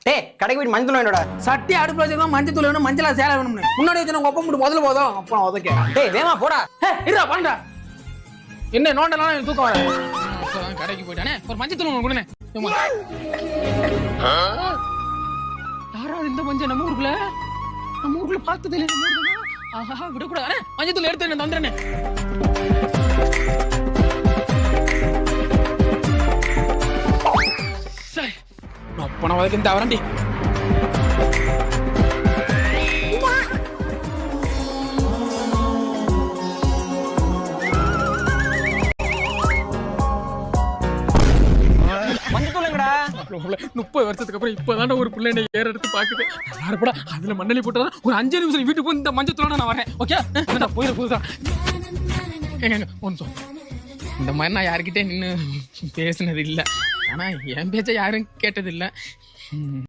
டேய் கடைக்கு போய் மஞ்சள் வேணும்டா. சட்டி அடுப்புல வச்சிருக்கோம், மஞ்சள் தூள் வேணும், மஞ்சளா சேலை வேணும்னு முன்னாடி வச்சு உங்க ஒப்பம் மட்டும் முதல்ல போதும், அப்புறம் உதக்க. டேய் வேமா போடா. இருடா பாண்டா, என்ன நோண்டலாம் எனக்கு தூக்கம் வர. கடைக்கு போயிட்டானே, ஒரு மஞ்சள் தூள் கொடுனே. யாராவது இந்த மஞ்சள் நம்ம ஊருக்குள்ள பார்த்தது இல்லை. நம்ம ஊருக்குள்ள ஆஹா விடக்கூடாது. மஞ்சள் தூள் எடுத்து என்ன தந்துறேனே. அப்ப நான் உதக்கு இந்த வரண்டி. மஞ்சத்தூளுங்கடா. 30 வருஷத்துக்கு அப்புறம் இப்பதான் ஒரு பிள்ளை ஏற எடுத்து பாக்குது. யாருப்படா அதுல மண்ணலி போட்டா ஒரு 5 நிமிஷம் வீட்டுக்கு போய் இந்த மஞ்சத்தூளோட நான் வரேன். ஓகே போயிடுதான். கொஞ்சம் இந்த மாதிரி நான் யாருக்கிட்டே நின்று பேசினது இல்லை. ஆனா என் பேச்ச யாரும் கேட்டது இல்லை.